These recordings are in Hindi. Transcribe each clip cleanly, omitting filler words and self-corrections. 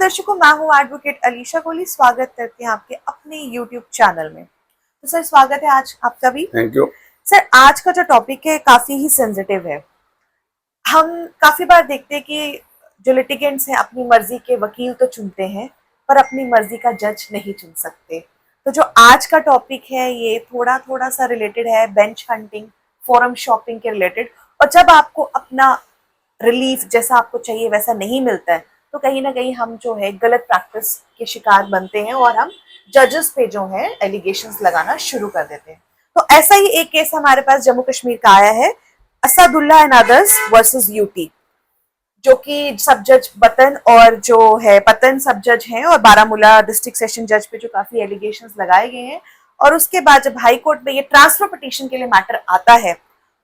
दर्शकों, मैं हूँ एडवोकेट अलीशा कोहली। स्वागत करते हैं आपके अपने यूट्यूब चैनल में। तो सर, स्वागत है आज आपका भी। थैंक यू सर, आज का जो टॉपिक है काफी ही सेंसिटिव है। हम काफी बार देखते हैं कि जो लिटिगेंट्स हैं अपनी मर्जी के वकील तो चुनते हैं, पर अपनी मर्जी का जज नहीं चुन सकते। तो जो आज का टॉपिक है ये थोड़ा थोड़ा सा रिलेटेड है बेंच हंटिंग, फोरम शॉपिंग के रिलेटेड। और जब आपको अपना रिलीफ जैसा आपको चाहिए वैसा नहीं मिलता है, तो कहीं ना कहीं हम जो है गलत प्रैक्टिस के शिकार बनते हैं और हम जजेस पे जो है एलिगेशंस लगाना शुरू कर देते हैं। तो ऐसा ही एक केस हमारे पास जम्मू कश्मीर का आया है, Asadullah and others versus UT, जो कि सब जज बतन और जो है पतन सब जज हैं और बारामूला डिस्ट्रिक्ट सेशन जज पे जो काफी एलिगेशंस लगाए गए हैं। और उसके बाद जब हाई कोर्ट में ये ट्रांसफर पिटीशन के लिए मैटर आता है,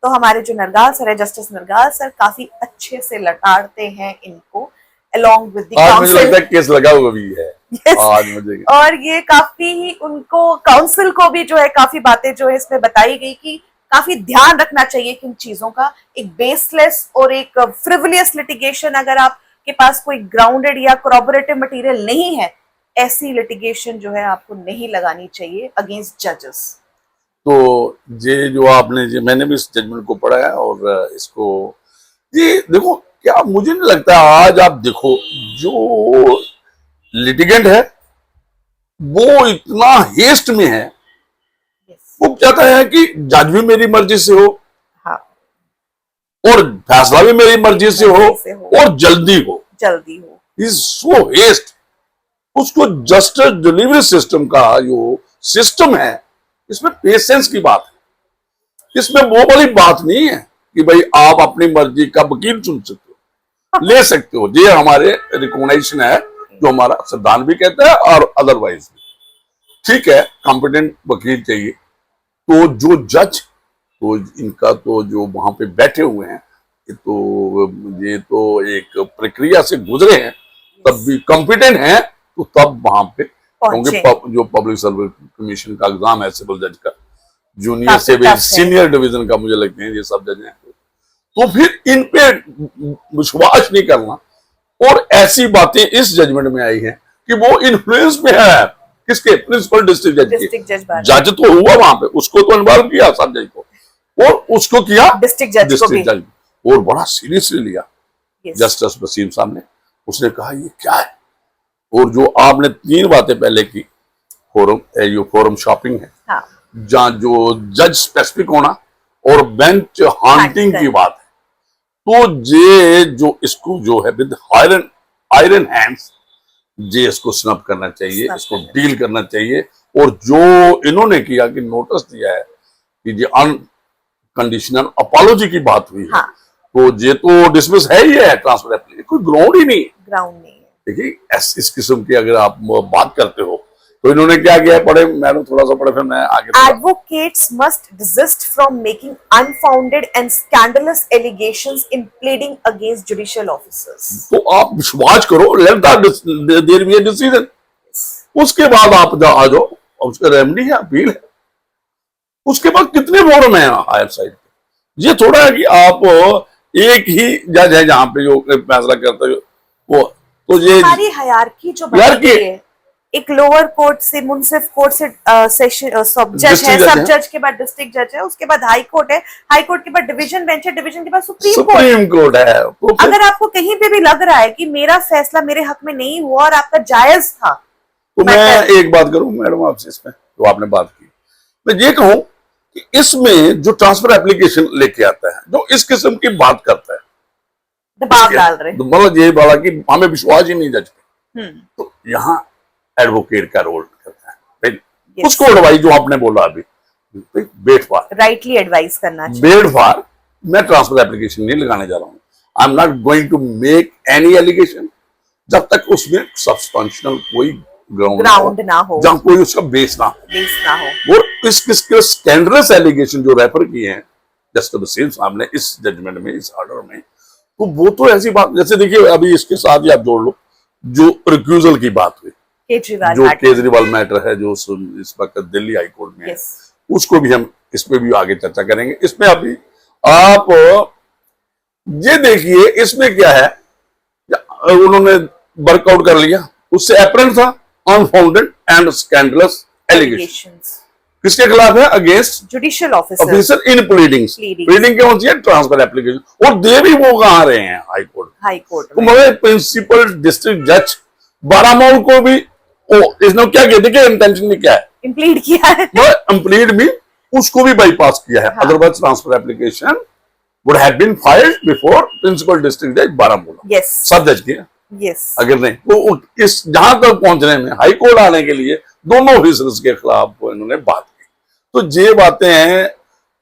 तो हमारे जो नरगाल सर है, जस्टिस नरगाल सर, काफी अच्छे से लटाड़ते हैं इनको along with the आज मुझे council। लगता है केस लगा हुआ भी है। yes। आज मुझे और ये काफी ही उनको काउंसिल को भी जो है काफी बातें जो है इसमें बताई गई कि काफी ध्यान रखना चाहिए कि उन चीजों का एक बेसलेस और एक फ्रिवलियस लिटिगेशन, अगर आपके पास कोई ग्राउंडेड या कोरॉबोरेटिव मटेरियल नहीं है, ऐसी लिटिगेशन जो है आपको नहीं लगानी चाहिए अगेंस्ट जजेस। तो ये जो आपने मैंने भी इस जजमेंट को पढ़ा है और इसको ये देखो, क्या मुझे नहीं लगता आज आप देखो जो लिटिगेंट है वो इतना हेस्ट में है, वो चाहता है कि जज भी मेरी मर्जी से हो, हाँ, और फैसला भी मेरी मर्जी से हो और जल्दी हो। Is so haste. उसको जस्टिस डिलीवरी सिस्टम का जो सिस्टम है, इसमें पेशेंस की बात है। इसमें वो वाली बात नहीं है कि भाई आप अपनी मर्जी का वकील चुन सकते हो, ले सकते हो। ये हमारे रिकॉग्नाइजेशन है, जो हमारा संविधान भी कहता है और अदरवाइज भी। ठीक है, कॉम्पिटेंट वकील चाहिए। तो जो जज, तो इनका तो जो वहां पे बैठे हुए हैं, ये तो एक प्रक्रिया से गुजरे हैं, तब भी कॉम्पिटेंट हैं, तो तब वहां पे, क्योंकि जो पब्लिक सर्विस कमीशन का एग्जाम है सिविल जज का, जूनियर से भी सीनियर डिवीजन का, मुझे लगते हैं ये सब जज हैं, तो फिर इन पे विश्वास नहीं करना। और ऐसी बातें इस जजमेंट में आई हैं कि वो इन्फ्लुएंस में है किसके, प्रिंसिपल डिस्ट्रिक्ट जज के। जज तो हुआ वहां पे, उसको तो इन्वॉल्व किया सब जज को, और उसको किया डिस्ट्रिक्ट जज, और बड़ा सीरियसली लिया जस्टिस वसीम साहब ने। उसने कहा ये क्या है। और जो आपने तीन बातें पहले की, फोरम शॉपिंग है, हाँ। जहां जो जज स्पेसिफिक होना और बेंच हॉन्टिंग की बात है, तो ये जो इसको जो है विद आयरन हैंड्स, ये इसको स्नब करना चाहिए, इसको डील करना चाहिए। और जो इन्होंने किया कि नोटिस दिया है कि ये अनकंडीशनल अपॉलॉजी की बात हुई है, हाँ। तो ये तो डिसमिस है ही है, ट्रांसफर एप्लीकेशन कोई ग्राउंड ही नहीं है। देखिए इस किस्म की अगर आप बात करते हो, तो इन्होंने क्या किया, पढ़े मैडम, थोड़ा सा पढ़े, फिर मैं आगे। Advocates must desist from making unfounded and scandalous allegations in pleading against judicial officers। तो आप विश्वास करो, let there be a decision। उसके बाद आप आ जाओ, उसका रेमेडी है, अपील है। उसके बाद कितने फोरम है हायर साइड पे। ये थोड़ा है कि आप एक ही जज है जहां पे जो फैसला करते हो, वो तो ये हमारी हायरार्की जो बनाई है, एक लोअर कोर्ट से, मुंसिफ कोर्ट से सेशन सब जज है, सब जज के बाद डिस्ट्रिक्ट जज है, उसके बाद हाई कोर्ट है, हाई कोर्ट के बाद डिवीजन बेंच है, डिवीजन के बाद सुप्रीम कोर्ट है। अगर आपको कहीं पे भी लग रहा है कि मेरा फैसला मेरे हक में नहीं हुआ और आपका जायज था, तो मैं एक बात करूं मैडम आपसे, इसमें जो आपने बात की, मैं ये कहूं कि इसमें जो ट्रांसफर एप्लीकेशन लेके आता है, जो इस किस्म की बात करता है, दबाव डाल रहे, मतलब ये वाला कि हमें विश्वास ही नहीं जज पे, तो यहाँ एडवोकेट का रोल करता है। yes। उसको एडवाइस जो आपने बोला अभी, वेट फॉर, राइटली एडवाइस करना चाहिए। वेट फॉर, मैं ट्रांसफर एप्लीकेशन नहीं लगाने जा रहा हूँ, I am not going to make any allegation, जब तक उसमें सब्सटेंशियल कोई ग्राउंड ना हो, जहां कोई उसका बेस ना हो। और किसके स्कैंडलस एलिगेशन जो रेफर किए हैं जस्टिस वसीम साहब ने इस जजमेंट में, इस ऑर्डर में, तो वो तो ऐसी बात, जैसे देखिए अभी इसके साथ ही आप जोड़ लो जो रिक्यूजल की बात हुई, जो केजरीवाल मैटर है, जो इस वक्त दिल्ली हाई कोर्ट में है, उसको भी हम इस पे भी आगे चर्चा करेंगे। इसमें अभी आप ये देखिए इसमें क्या है, उन्होंने वर्कआउट कर लिया, उससे एपरेंट था unfounded and scandalous allegation. Allegations. किसके खिलाफ है? Against Judicial officers. Officer in pleadings. Pleadings. Pleading क्या होती है? Transfer application. और दे भी वो कहाँ रहे हैं? High court. High Court. तो मगर प्रिंसिपल डिस्ट्रिक्ट जज बारामौल को भी इसने क्या कहते कि इंटेंशन में क्या है? Implead किया है। कंप्लीट भी उसको भी बाईपास किया है। हाँ। Otherwise transfer application would have been filed before principal district जज बारामूला। Yes. सब जज किया। Yes. अगर नहीं तो इस जहां तक पहुंचने में हाई कोर्ट आने के लिए दोनों ऑफिसर्स के खिलाफ इन्होंने बात की। तो ये बातें हैं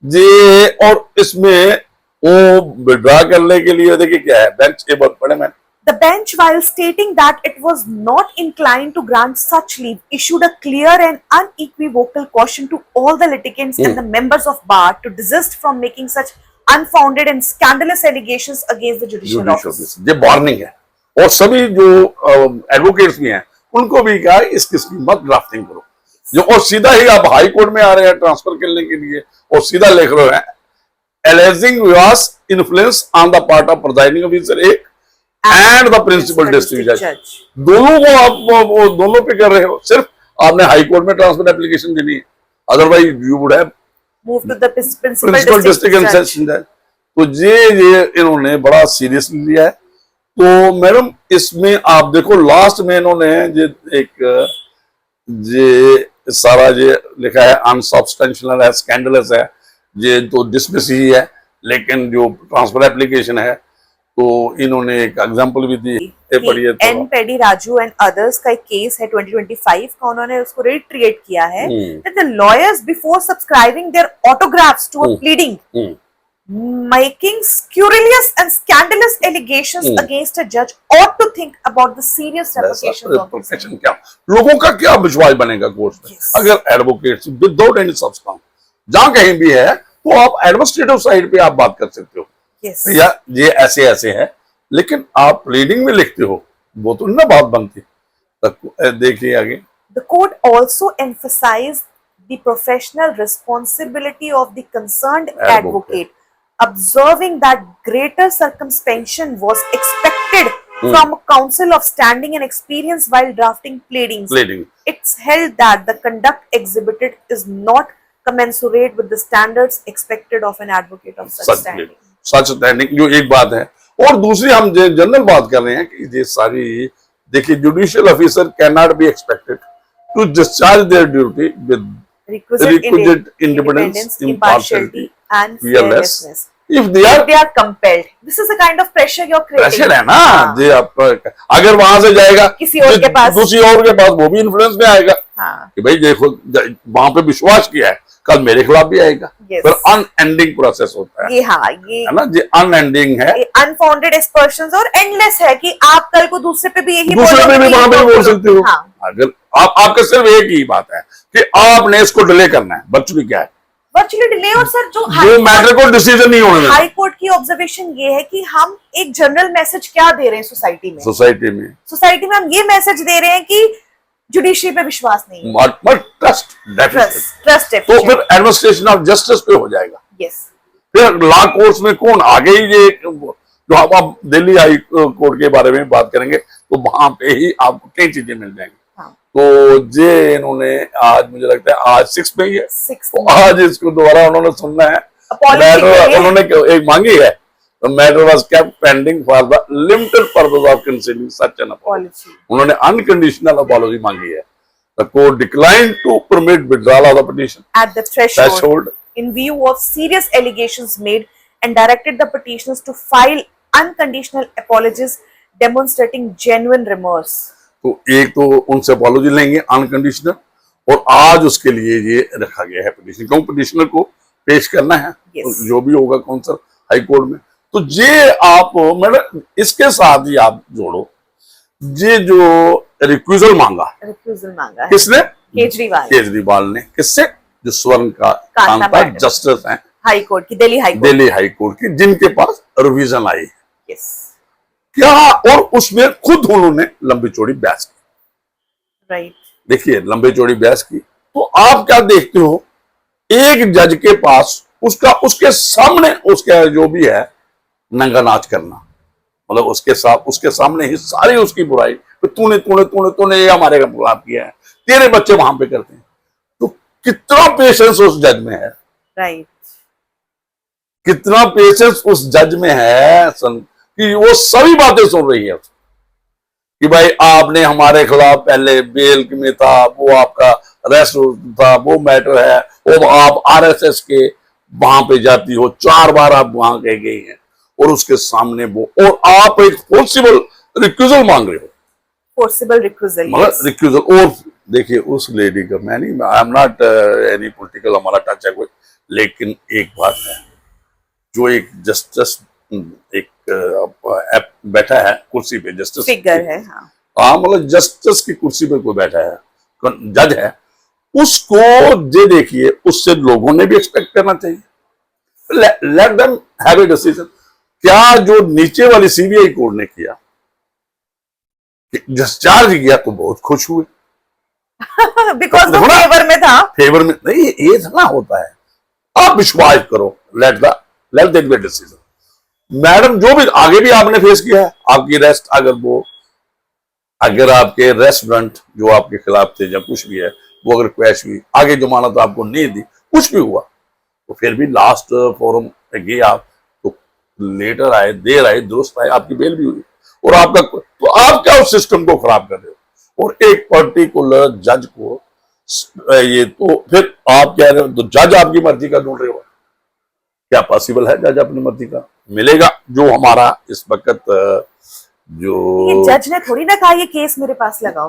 ये, और इसमें वो विड्रॉ करने के लिए देखिए क्या है, बेंच ये बहुत पढ़े मैंने। The bench, while stating that it was not inclined to grant such leave, issued a clear and unequivocal caution to all the litigants and the members of bar to desist from making such unfounded and scandalous allegations against the judicial office. ये वार्निंग है, और सभी जो एडवोकेट्स भी हैं उनको भी कहा इस किस्म की मत ड्राफ्टिंग करो जो, और सीधा ही आप हाई कोर्ट में आ रहे हैं ट्रांसफर करने के लिए और सीधा लिख रहे हैं alleging was influence on the part of presiding officer एक एंड द प्रिंसिपल डिस्ट्रिक्ट जज। दोनों को आप वो दोनों पे कर रहे हो। सिर्फ आपने हाई कोर्ट में ट्रांसफर एप्लीकेशन देनी है, otherwise you would have Move to the principal principal district district and judge. Session जज। तो ये इन्होंने बड़ा सीरियसली लिया है। तो मैडम इसमें आप देखो लास्ट में इन्होंने ये सारा ये लिखा है अनसब्सटेंशियल है, स्कैंडलस है, ये तो डिसमिस ही है, लेकिन जो ट्रांसफर एप्लीकेशन है तो इन्होंने एक एग्जांपल भी दी। ये पढ़िए तो। N Peddi Raju and others का एक केस है 2025 का, उन्होंने उसको रिट्रिएट किया है that the lawyers before subscribing their autographs to a pleading making scurrilous and scandalous allegations against a judge ought to think about the serious repercussions of this. Profession क्या, लोगों का क्या विश्वास बनेगा कोर्ट में? Yes. अगर एडवोकेट विदाउट एनी सब्सटेंस जहां कहीं भी है तो आप एडमिनिस्ट्रेटिव साइड पे आप बात कर सकते हो Yes. या ये ऐसे ऐसे है, लेकिन आप प्लीडिंग में लिखते हो वो तो ना बात बनती। देखिए आगे। The court also emphasized the professional responsibility of the concerned advocate, observing that greater circumspection was expected from a counsel of standing and experience while drafting pleadings. Pleading It's held that the conduct exhibited is not commensurate with the standards expected of an advocate of such standing. Such standing जो एक बात है, और दूसरी हम जनरल बात कर रहे हैं कि ये सारी देखिए judicial officer can not be expected to discharge their duty with requisite independence, impartiality and fearlessness if they are compelled. This is the kind of pressure you're creating. Pressure है ना जी। आप अगर वहां से जाएगा किसी और के पास, दूसरी और के पास, वो भी इन्फ्लुएंस में आएगा कि भाई देखो वहां पे विश्वास किया है, कल मेरे खिलाफ भी आएगा। फिर अनएंडिंग प्रोसेस होता है। ये ये है ना, ये अनएंडिंग है, अनफाउंडेड एस्पर्शंस और एंडलेस है कि आप कल को दूसरे पे भी यही दूसरे पे भी वहां पे बोल सकते हो। अगर आपका सिर्फ एक ही बात है कि आपने इसको डिले करना है, वर्चुअली क्या है वर्चुअली डिले। और सर जो मैटर को डिसीजन नहीं होने हाई कोर्ट की ऑब्जर्वेशन ये है कि हम एक जनरल मैसेज क्या दे रहे हैं सोसाइटी में हम ये मैसेज दे रहे हैं कि जुडिशरी पे विश्वास नहीं है, ट्रस्ट। तो फिर एडमिनिस्ट्रेशन ऑफ जस्टिस पे हो जाएगा। यस। फिर लॉ कोर्ट्स में कौन आगे ही ये जो आप दिल्ली हाई कोर्ट के बारे में बात करेंगे तो वहां पे ही आपको कई चीजें मिल जाएंगी। तो ये इन्होंने आज मुझे लगता है आज 6 में ही है, तो आज इसको दोबारा उन्होंने सुनना है। मैटर उन्होंने एक मांगी है, the matter was kept pending for the limited purpose of considering such an apology. उन्होंने unconditional apology मांगी है। The court declined to permit withdrawal of the petition at the threshold in view of serious allegations made and directed the petitioners to file unconditional apologies demonstrating genuine remorse. तो एक तो उनसे अपॉलॉजी लेंगे अनकंडीशनल, और आज उसके लिए ये रखा गया है पिटिशन, क्यों पिटिशनर को पेश करना है। yes. तो जो भी होगा काउंसिल हाई कोर्ट में, तो ये आप मैडम इसके साथ ही आप जोड़ो ये जो रिक्यूजल मांगा है किसने? केजरीवाल ने। किससे? जो स्वर्ण का कांता जस्टिस हैं हाई कोर्ट की, दिल्ली हाई कोर्ट की, जिनके पास रिवीजन आई। yes. क्या? और उसमें खुद उन्होंने लंबी चौड़ी बहस की। राइट। देखिए लंबी चौड़ी बहस की, तो आप क्या देखते हो एक जज के पास उसके सामने उसका जो भी है नंगा नाच करना, मतलब उसके सामने ही सारी उसकी बुराई, तो तूने ये हमारे खिलाफ किया है, तेरे बच्चे वहां पे करते हैं। तो कितना पेशेंस उस जज में है, राइट, कितना पेशेंस उस जज में है कि वो सभी बातें सुन रही है कि भाई आपने हमारे खिलाफ पहले बेल में था, वो आपका अरेस्ट था, वो मैटर है, वो आप आरएसएस के वहां पे जाती हो, 4 बार आप वहां गए गई हैं, और उसके सामने वो, और आप एक फोर्सिबल रिक्यूजल मांग रहे हो, फोर्सिबल रिक्यूजल, मगर रिक्यूजल। और देखिए उस लेडी का, मैं नहीं, आई एम नॉट एनी पॉलिटिकल, हमारा टच है कोई, लेकिन एक बात है, जो एक जस्टिस एक बैठा है कुर्सी पे, जस्टिस फिगर है, हाँ, मतलब जस्टिस की कुर्सी पे कोई बैठा है, जज है, उसको जे देखिए, उससे लोगों ने भी एक्सपेक्ट करना चाहिए, let them have a decision. क्या जो नीचे वाली सीबीआई कोर्ट ने किया, डिस्चार्ज किया, तो बहुत खुश हुए, बिकॉज वो फेवर में था, फेवर में नहीं, ये थोड़ा होता है, आप विश्वास करो, let them be decision. Madam जो भी आगे भी आपने फेस किया है, आपकी रेस्ट, अगर आपके रेस्टोरेंट जो आपके खिलाफ थे या कुछ भी है, वो अगर क्रैश हुई, आगे जमानत आपको नहीं दी, कुछ भी हुआ, तो फिर भी लास्ट फोरम गए आप, तो लेटर आए, देर आए, दुरुस्त आए, आपकी बेल भी हुई, और आपका, तो आप क्या उस सिस्टम को खराब कर रहे हो, और एक पर्टिकुलर जज को ये, तो फिर आप कह रहे हो, तो जज आपकी मर्जी का ढूंढ रहे हो, क्या पॉसिबल है जज अपनी मर्जी का मिलेगा? जो हमारा इस वक्त जो ये जज ने थोड़ी ना कहा ये केस मेरे पास लगाओ,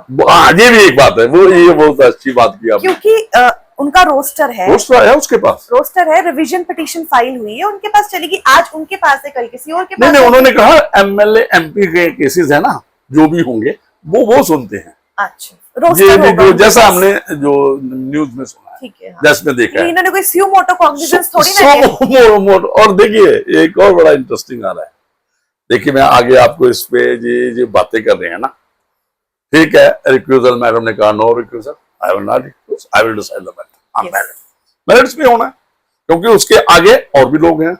ये भी एक बात है, वो ये बहुत अच्छी बात की आपने, क्योंकि उनका रोस्टर है, उसके पास रोस्टर है, रिवीजन पिटीशन फाइल हुई है, उनके पास चलेगी, आज उनके पास है, कल किसी और के पास। नहीं, उन्होंने कहा एमएलए एमपी के केसेस है ना, जो भी होंगे वो सुनते हैं। अच्छा, रोस्टर ये होगा जो जैसा हमने जो न्यूज में सुना है, ठीक है, हाँ। जैसे में देखा है, इन्होंने कोई स्यू मोटो कॉग्निजेंस थोड़ी ना किया। और देखिए एक और बड़ा इंटरेस्टिंग आ रहा है, देखिए मैं आगे आपको इस पे ये बातें कर रहे हैं ना, ठीक है, रिक्यूजल, मैडम ने कहा no recusal, I will not recuse, I will decide the matter, merits पे होना है, क्योंकि उसके आगे और भी लोग हैं,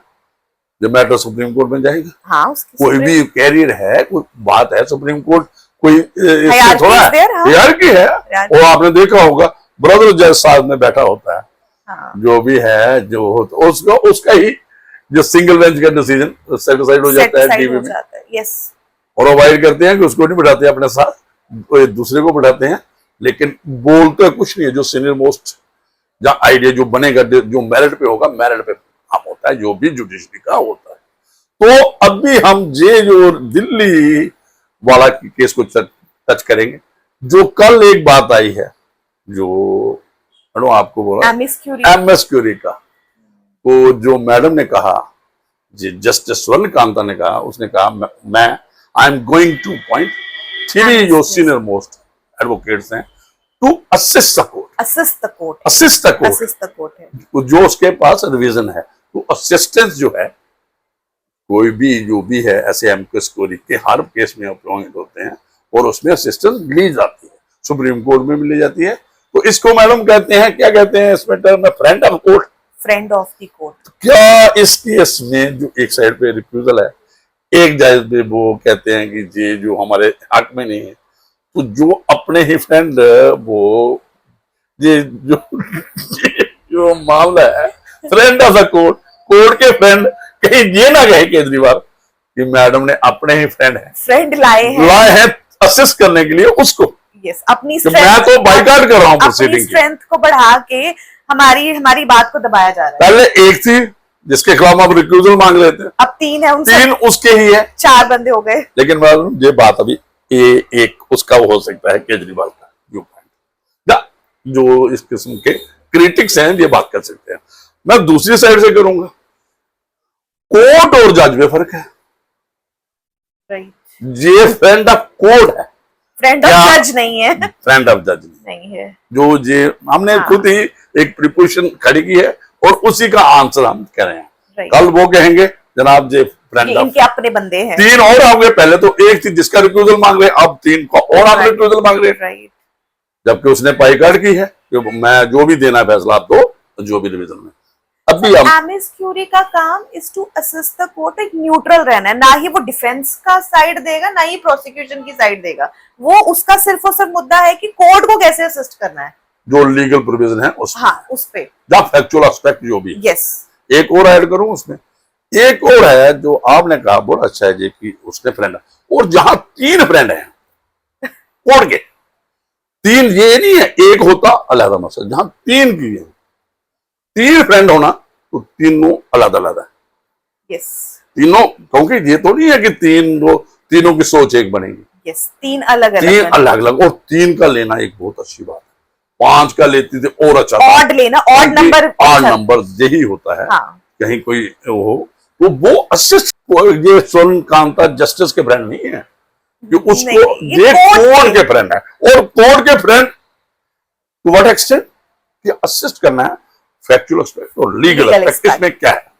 जब मैटर सुप्रीम कोर्ट में जाएगा, हाँ, कोई भी कैरियर है, कोई बात है, सुप्रीम कोर्ट कोई थोड़ा हायरार्की है, और आपने देखा होगा ब्रदर जज साहब में बैठा होता है, हाँ, जो भी है, जो उसका ही जो सिंगल बेंच का डिसीजन सेटिसाइड हो जाता है टीवी में, यस, और अवॉइड करते हैं कि उसको नहीं बिठाते अपने साथ, कोई दूसरे को बिठाते हैं, लेकिन बोलते कुछ नहीं है, जो सीनियर मोस्ट जहाँ आइडिया जो बनेगा, जो मेरिट पे होगा, मेरिट पे काम होता है, जो भी जुडिशरी का होता है। तो अभी हम ये जो दिल्ली वाला केस को टच करेंगे, जो कल एक बात आई है, जो आपको बोला एमएस क्यूरी का, तो जो मैडम ने कहा, जस्टिस स्वर्णकांता ने कहा, उसने कहा मैं I am going two point 3 जो सीनियर मोस्ट एडवोकेट्स हैं टू असिस्ट द कोर्ट है, जो उसके पास रिवीजन है, तो असिस्टेंस जो है, कोई भी जो भी है ऐसे एमएस क्यूरी के हर केस में अपॉइंट होते हैं, और उसमें असिस्टेंस ली जाती है, सुप्रीम कोर्ट में भी ली जाती है, तो इसको मैडम कहते हैं, क्या कहते हैं इसमें टर्म में, friend of court, friend of the court. क्या इस केस में जो एक साइड पे रिफ्यूजल है, एक जज पे वो कहते हैं कि ये जो हमारे हक में नहीं है, तो जो अपने ही फ्रेंड, वो ये जो मामला है, फ्रेंड ऑफ द कोर्ट के फ्रेंड, कहीं ये ना कहे केजरीवाल कि मैडम ने अपने ही फ्रेंड लाए हैं असिस्ट करने के लिए उसको, यस, अपनी तो मैं तो बाइकाट कर रहा हूँ प्रोसीडिंग, स्ट्रेंथ को बढ़ा के हमारी बात को दबाया जा रहा है। पहले एक थी जिसके खिलाफ आप रिक्यूजल मांग लेते हैं, अब 3 है, 3 उसके ही है, 4 बंदे हो गए। लेकिन मैडम ये बात अभी एक उसका हो सकता है केजरीवाल का व्यू पॉइंट, जो इस किस्म के क्रिटिक्स हैं ये बात कर सकते हैं। मैं दूसरी साइड से करूंगा, कोर्ट और जज में फर्क है, ये फ्रेंड ऑफ कोर्ट है, फ्रेंड ऑफ जज नहीं है, फ्रेंड ऑफ जज नहीं है, जो ये हमने खुद ही एक प्रिपोजिशन खड़ी की है, और उसी का आंसर हम कह रहे हैं। कल वो कहेंगे जनाब ये फ्रेंड ऑफ, इनके अपने बंदे हैं, 3 और आ गए, पहले तो एक थी जिसका रिक्यूजल मांग रहे, अब 3 को और आप रिक्यूजल मांग रहे, जबकि उसने बाइकाट की है कि मैं जो भी देना है फैसला आप दो, जो भी रिवीजन में। अभी हम एमिस क्यूरी का काम is to assist the court, एक न्यूट्रल रहना है, ना ही वो डिफेंस का साइड देगा ना ही प्रोसिक्यूशन की साइड देगा, वो उसका सिर्फ और सिर्फ मुद्दा है कि कोर्ट को कैसे असिस्ट करना है, जो लीगल प्रोविजन है उस हाँ उस पे, या फैक्चुअल एस्पेक्ट जो भी है। यस। एक और ऐड करूं उसमें, एक और है जो आपने कहा बहुत अच्छा है जी कि उसके फ्रेंड, और जहां 3 फ्रेंड हैं कोर्ट के, 3 ये नहीं है एक होता अलग मसला, जहां 3 की है, 3 फ्रेंड होना तो तीनों अलग अलग है, यस तीनों, क्योंकि ये तो नहीं है कि तीनों की सोच एक बनेगी, यस, 3 अलग अलग, 3 अलग अलग, और 3 का लेना एक बहुत अच्छी बात है, 5 का लेती थी और अच्छा, ऑड लेना, ऑड नंबर, ऑड नंबर यही होता है। हाँ कहीं कोई हो तो वो असिस्ट, ये स्वर्ण कांता जस्टिस के फ्रेंड नहीं है, कि उसको नहीं, ये कोर्ट के फ्रेंड है, और कोर्ट के फ्रेंड टू व्हाट एक्सटेंट कि असिस्ट करना है फैक्चुअल एस्पेक्ट और लीगल एस्पेक्ट, इसमें क्या है।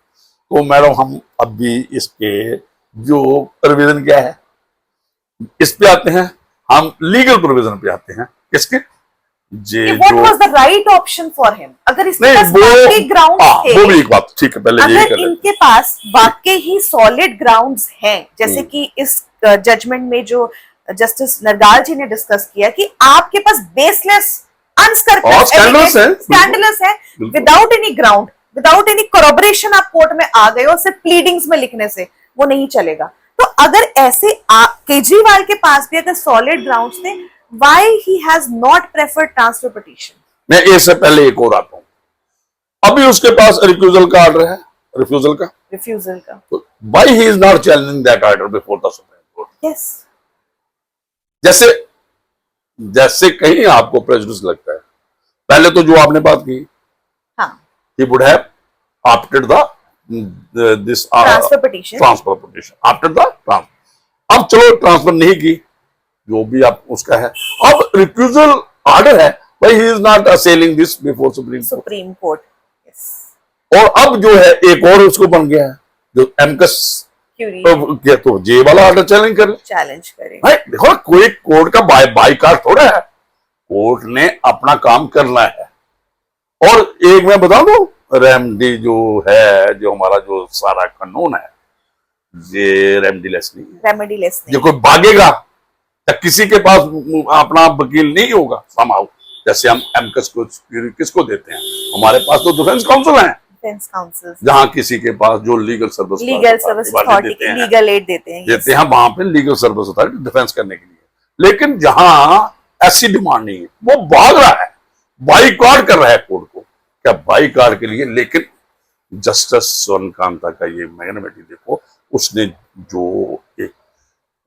तो मैडम हम अभी इसके जो प्रोविजन क्या है इस पे आते हैं, हम लीगल प्रोविजन पे आते हैं, किसके जे व्हाट जो was the right option for him, अगर इसके नहीं पास वाकई ग्राउंड थे, वो भी एक बात ठीक है, पहले यही अगर कर लेते इनके पास वाकई ही सॉलिड ग्राउंड्स हैं, जैसे कि इस जजमेंट में जो जस्टिस नरगाल जी ने डिस्कस किया कि आपके पास बेसलेस स्कैंडलस है, without any ground, without any corroboration आप कोर्ट में आ गए हो सिर्फ प्लीडिंग्स में लिखने से, वो नहीं चलेगा। तो अगर ऐसे केजरीवाल के पास भी अगर सॉलिड ग्राउंड्स थे, why he has not preferred transfer petition. मैं इससे पहले एक और आता हूं, अभी उसके पास रिफ्यूजल का ऑर्डर है, रिफ्यूजल का, तो why he is not challenging that order before the supreme court. Yes, जैसे कहीं आपको प्रेजुडिस लगता है, पहले तो जो आपने बात की, हाँ, he would have opted this transfer petition after the transfer। अब चलो ट्रांसफर नहीं की, जो भी आप उसका है, अब रिफ्यूजल ऑर्डर है, भाई he is not assailing this before supreme court. Yes, और अब जो है एक और उसको बन गया है जो एमकस, तो जे वाला ऑर्डर चैलेंज करें। भाई देखो कोई कोर्ट का बाईकाट थोड़ा है, कोर्ट ने अपना काम करना है। और एक मैं बता दूं, रेमडी जो है, जो हमारा जो सारा कानून है, ये रेमडीलेस नहीं है, जो कोई भागेगा या किसी के पास अपना वकील नहीं होगा समाउ, जैसे हम एमकस को किसको देते हैं, हमारे पास तो डिफेंस काउंसिल है, जहां किसी के पास जो legal service authority legal aid देते हैं, वहां पे लीगल सर्विस अथॉरिटी डिफेंस करने के लिए। लेकिन जहां ऐसी डिमांड नहीं है, वो भाग रहा है, बाईकॉट कर रहा है कोर्ट को, क्या बाईकॉट के लिए। लेकिन जस्टिस स्वर्ण कांता का ये मैग्नेमिटी देखो,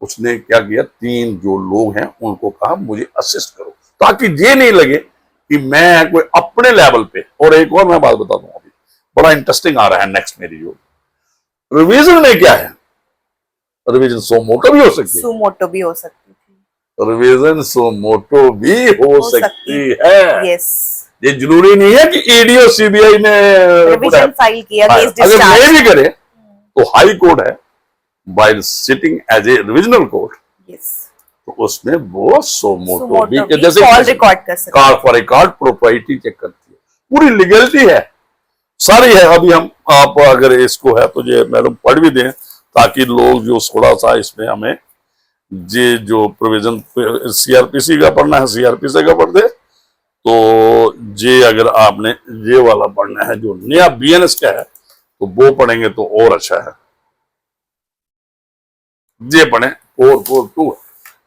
उसने क्या किया, 3 जो लोग हैं उनको कहा मुझे असिस्ट करो, ताकि ये नहीं लगे कि मैं कोई अपने लेवल पे। और एक और मैं बात बताता हूं, अभी बड़ा इंटरेस्टिंग आ रहा है नेक्स्ट मेरी जो रिवीजन में क्या है, रिवीजन सो मोटो भी हो सकती है, रिवीजन सो मोटो भी हो सकती है। ये जरूरी नहीं है कि ईडी और सीबीआई ने रिवीजन फाइल किया, अगर नहीं भी करे तो हाई कोर्ट है, while sitting as a revisional court, तो उसमें वो सो मोटो भी, जैसे call for record propriety check करती है, पूरी लीगलिटी है, सारी है। अभी हम आप अगर इसको है तो ये मैडम पढ़ भी दें, ताकि लोग जो थोड़ा सा इसमें हमें ये जो प्रोविजन सीआरपीसी का पढ़ना है सीआरपीसी का पढ़ दे, तो ये अगर आपने ये वाला पढ़ना है जो नया बीएनएस का है तो वो पढ़ेंगे तो और अच्छा है। ये पढ़े 442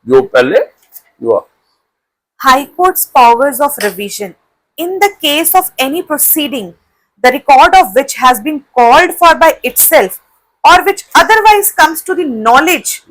जो पहले जो High Court's powers of revision in the case of any proceeding, the record of which has been called for by itself or which otherwise comes to the knowledge,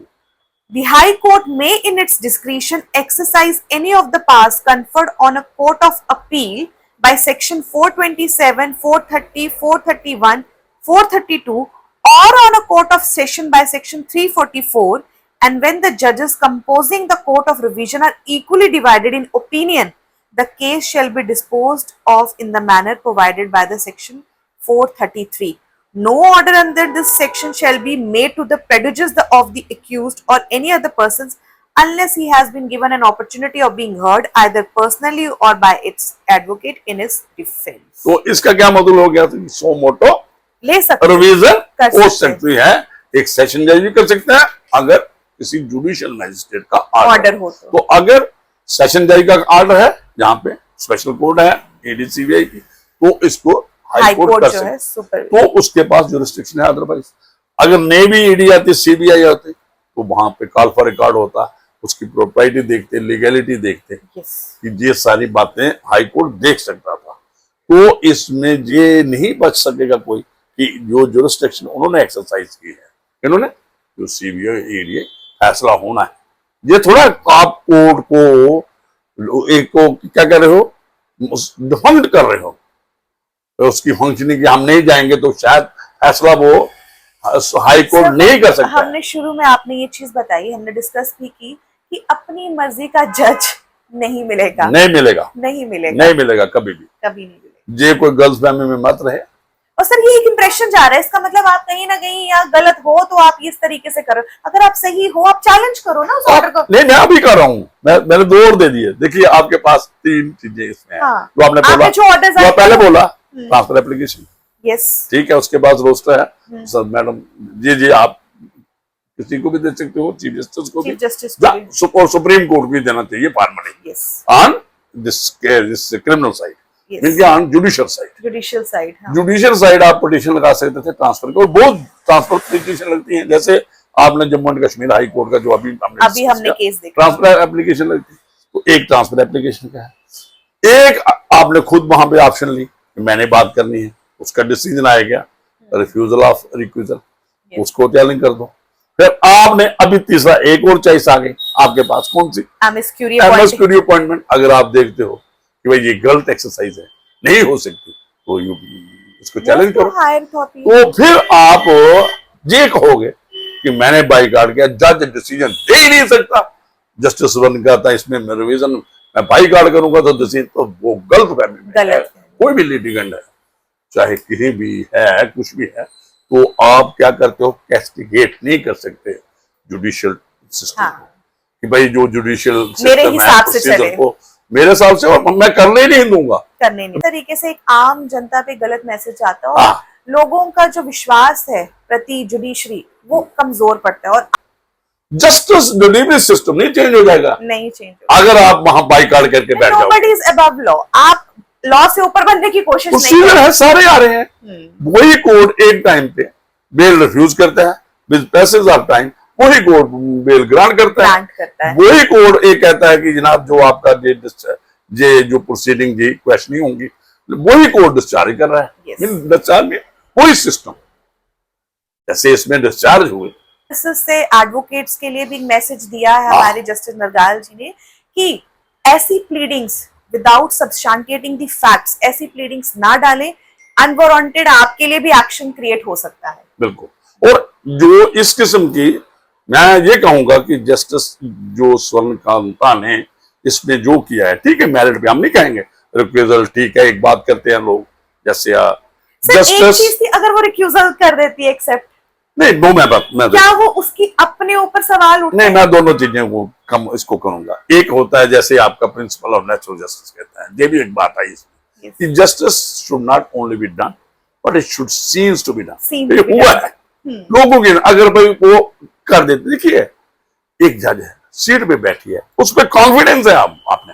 the High Court may in its discretion exercise any of the powers conferred on a court of appeal by section 427, 430, 431, 432 or on a court of session by section 344, and when the judges composing the court of revision are equally divided in opinion, the case shall be disposed of in the manner provided by the section 433. No order under this section shall be made to the prejudice of the accused or any other persons unless he has been given an opportunity of being heard either personally or by its advocate in his defense. तो इसका क्या मतलब हो गया? सो मोटो ले सकते रिवीजन कर हो सकते सकती है, एक सेशन जज भी कर सकता है अगर किसी जुडिशियल मैजिस्ट्रेट का ऑर्डर हो तो अगर सेशन जज का ऑर्डर है जहाँ पे स्पेशल कोर्ट है एडीसीबीआई की, तो इसको हाई कोर्ट कर जो है सकते, तो उसके पास जुरिस्डिक्शन है। अदरवाइज अगर नेवी ईडी आती, सीबीआई आती, तो वहां पे कॉल फॉर रिकॉर्ड होता, उसकी प्रॉपर्टी देखते, लीगैलिटी देखते कि ये सारी बातें हाई कोर्ट देख सकता था। तो इसमें ये नहीं बच सकेगा कोई कि जो जुरिस्डिक्शन उन्होंने एक्सरसाइज की है, इन्होंने जो सीबीआई ईडी फैसला होना है, ये थोड़ा आप कोर्ट को एक को क्या कर रहे हो, डिफंड कर रहे हो, तो उसकी फंक्शनिंग की हम नहीं जाएंगे तो शायद फैसला वो हाई कोर्ट नहीं कर सकता। हमने शुरू में आपने ये चीज बताई, हमने डिस्कस भी की कि अपनी मर्जी का जज नहीं मिलेगा, नहीं मिलेगा, नहीं मिलेगा, नहीं मिलेगा, कभी भी, कभी नहीं मिलेगा। ये कोई गर्ल्स फैमिली में मत रहे। और सर ये एक इंप्रेशन जा रहा है, इसका मतलब आप कहीं ना कहीं या गलत हो तो आप इस तरीके से करो, अगर आप सही हो आप चैलेंज करो ना उस ऑर्डर को। नहीं, मैं अभी कर रहा हूँ, मैंने 2 और दे दिए। देखिए आपके पास 3 चीजें इसमें हैं। हाँ, जो आपने बोला, जो ऑर्डर्स जो पहले बोला ट्रांसफर एप्लीकेशन, यस, ठीक है, उसके बाद रोस्टर है सर मैडम, जी आप किसी को भी दे सकते हो, चीफ जस्टिस को भी, और सुप्रीम कोर्ट भी देना चाहिए formally on this criminal side, on judicial side. Judicial side आप पिटीशन लगा सकते थे ट्रांसफर को, बहुत ट्रांसफर पिटीशन लगती है, जैसे आपने Jammu and Kashmir high court का जो अभी हमने केस देखा, ट्रांसफर एप्लीकेशन लगती है, तो एक ट्रांसफर एप्लीकेशन का है, एक आपने खुद वहां पे ऑप्शन ली कि मैंने बात करनी है, उसका डिसीजन आ गया रिफ्यूजल ऑफ रिक्यूजल, उसको चैलेंज कर दो। फिर आपने अभी तीसरा एक और चॉइस आ गई आपके पास, कौन सी? एमएसक्यूरी अपॉइंटमेंट। अगर आप देखते हो कि भाई ये गलत एक्सरसाइज है, नहीं हो सकती, तो इसको चैलेंज करो, तो फिर आप ये कहोगे कि मैंने बाईकाट किया, जज डिसीजन दे ही नहीं सकता, जस्टिस वन कहता इसमें रिवीजन मैं बाईकाट करूंगा तो डिसीजन, तो वो गलत फहमी में है। कोई भी लिटिगेंट है, चाहे कहीं भी है, कुछ भी है, तो आप क्या करते हो, कैस्टिगेट नहीं कर सकते जुडिशियल सिस्टम को, कि भाई जो जुडिशियल मेरे हिसाब से चले, मेरे हिसाब से, और मैं करने नहीं दूंगा, करने नहीं तरीके से एक आम जनता पे गलत मैसेज आता है और लोगों का जो विश्वास है प्रति जुडिशरी वो कमजोर पड़ता है, और जस्टिस डिलीवरी सिस्टम नहीं चेंज हो जाएगा, नहीं चेंज अगर आप वहां बाईकाट करके बैठ जाओ। नोबडी इज अबव लॉ, आप लॉ से ऊपर बनने की कोशिश नहीं कर रहे हैं, सारे आ रहे हैं। वही कोर्ट एक टाइम पे बेल रिफ्यूज करता है, विद पैसेज ऑफ टाइम वही कोर्ट बेल ग्रांट करता है। वही कोर्ट एक कहता है कि जनाब जो आपका ये जो प्रोसीडिंग जी क्वेश्चनिंग होंगी, वही कोर्ट डिस्चार्ज कर रहा है। डिस्चार्ज में वही सिस्टम, जैसे इसमें डिस्चार्ज हुए, से एडवोकेट्स के लिए भी मैसेज दिया है हमारे जस्टिस नरगाल जी ने कि ऐसी प्लीडिंग्स विदाउट सब्सटेंटिएटिंग द फैक्ट्स, ऐसी प्लीडिंग्स ना डालें, अनवांटेड आपके लिए भी एक्शन क्रिएट हो सकता है। बिल्कुल। और जो इस किस्म की, मैं ये कहूंगा कि जस्टिस जो स्वर्णकांता ने इसमें जो किया है, ठीक है, मेरिट पे हम नहीं कहेंगे, रिक्यूजल ठीक है, एक बात करते हैं लोग, जैसे जस्टिस अगर वो रिक्यूजल कर देती है एक्सेप्ट, नहीं दो मैं क्या वो उसकी अपने ऊपर सवाल उठता नहीं, मैं दोनों चीजें को कम इसको करूंगा। एक होता है जैसे आपका प्रिंसिपल ऑफ नेचुरल जस्टिस कहता है, ये भी एक बात आई इसमें कि justice should not only be done but it should seems to be done. हुआ है लोगों की, अगर भाई वो कर देते, देखिए एक जज है सीट पे बैठी है, उस पर कॉन्फिडेंस है आपने,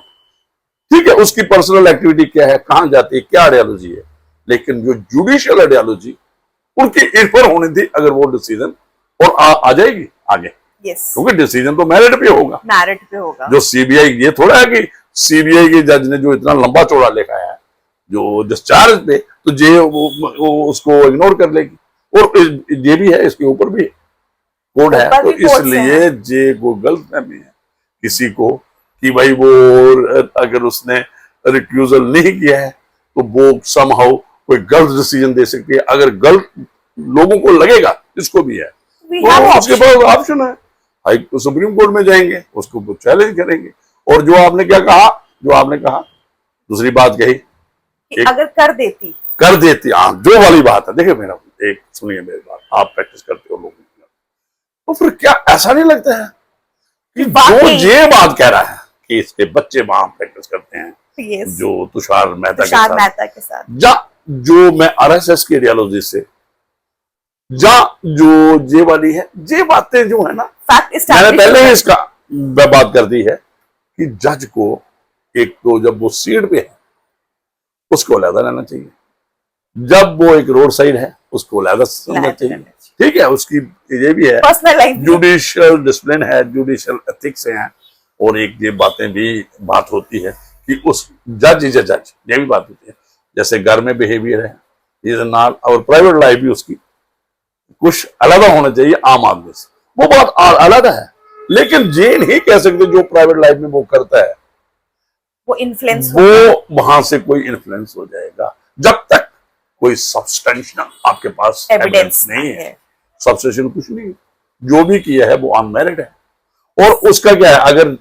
ठीक है, उसकी पर्सनल एक्टिविटी क्या है, कहां जाती है, क्या आइडियोलॉजी है, लेकिन जो जुडिशियल आइडियोलॉजी उनकी इन्फर होनी थी, अगर वो डिसीजन और आ जाएगी आगे, क्योंकि डिसीजन तो मेरिट पे होगा। जो सीबीआई, ये थोड़ा है कि सीबीआई के जज ने जो इतना लंबा चौड़ा लिखा है जो डिस्चार्ज पे, तो जे वो उसको इग्नोर कर लेगी, और ये भी है, इसके ऊपर भी कोड है, तो इसलिए ये वो गलत फहमी है किसी को कि भाई वो अगर उसने रिक्यूजल नहीं किया है तो वो समहाउ कोई गलत डिसीजन दे सकती है। अगर गलत लोगों को लगेगा, इसको भी है, तो उसके पास ऑप्शन है, हाई सुप्रीम कोर्ट में जाएंगे, उसको चैलेंज करेंगे। और जो आपने क्या कहा, जो आपने कहा दूसरी बात कही, अगर कर देती, हाँ, जो वाली बात है, देखिए मेरा एक सुनिए मेरी बात, आप प्रैक्टिस करते हो लोगों की, तो फिर क्या ऐसा नहीं लगता है कि जो ये बात कह रहा है कि इसके बच्चे वहां प्रैक्टिस करते हैं, Yes. जो तुषार मेहता के साथ जा, जो मैं आरएसएस की आइडियोलॉजी से जा, जो जे वाली है, ये बातें जो है ना, फैक्ट मैंने पहले ही इसका बात कर दी है कि जज को एक तो जब वो सीट पे है उसको अलग रहना चाहिए, जब वो एक रोड साइड है उसको अलग रहना चाहिए, ठीक है। उसकी ये भी है, जुडिशियल डिसिप्लिन है, जुडिशियल एथिक्स है, और एक ये बातें भी बात होती है कि उस जज इज ए जज, ये भी बात होती है। जैसे घर में बिहेवियर है, इज नॉट, और प्राइवेट लाइफ भी उसकी कुछ अलग होना चाहिए आम आदमी से, वो बात अलग है। लेकिन ये नहीं कह सकते जो प्राइवेट लाइफ में वो करता है वो इन्फ्लुएंस, वो वहां से कोई इन्फ्लुएंस हो जाएगा, जब तक कोई सब्सटेंशियल आपके पास एविडेंस नहीं है। सब्सटेंशियल कुछ नहीं, जो भी किया है वो अनमेरिड है। और उसका क्या है, अगर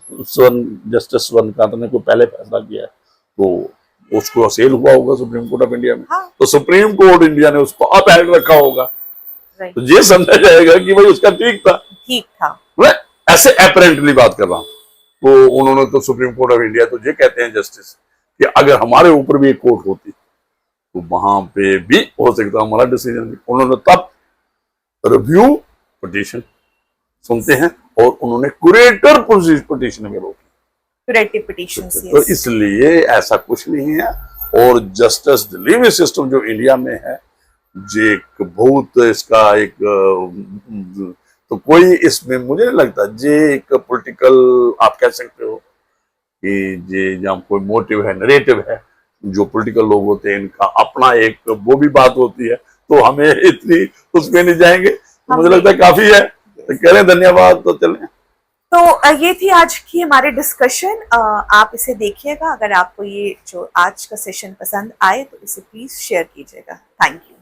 जस्टिस स्वर्णकांत ने कोई पहले फैसला किया है तो उसको असेल हुआ होगा सुप्रीम कोर्ट ऑफ इंडिया में, हाँ। तो सुप्रीम कोर्ट इंडिया ने उसको अपहेल्ड रखा होगा, तो ये समझा जाएगा कि भाई उसका ठीक था। मैं ऐसे अपरेंटली बात कर रहा हूं, तो उन्होंने तो सुप्रीम कोर्ट ऑफ इंडिया तो ये कहते हैं जस्टिस कि अगर हमारे ऊपर भी एक कोर्ट होती तो वहां पे भी हो सकता हमारा डिसीजन। उन्होंने तब रिव्यू पिटीशन सुनते हैं और उन्होंने कुरेटर पिटीशन में रोकी, कुरेटिव पिटीशन, तो इसलिए ऐसा कुछ नहीं है। और जस्टिस डिलीवरी सिस्टम जो इंडिया में है, ये एक बहुत इसका एक तो कोई इसमें मुझे नहीं लगता ये एक पॉलिटिकल आप कह सकते हो कि ये जहाँ कोई मोटिव है, नरेटिव है, जो पॉलिटिकल लोग होते हैं इनका अपना एक वो भी बात होती है, तो हमें इतनी उसमें नहीं जाएंगे, तो मुझे लगता है काफी है, तो कह रहे धन्यवाद, तो चलें। तो ये थी आज की हमारी डिस्कशन। आप इसे देखिएगा, अगर आपको ये जो आज का सेशन पसंद आए तो इसे प्लीज शेयर कीजिएगा। Thank you.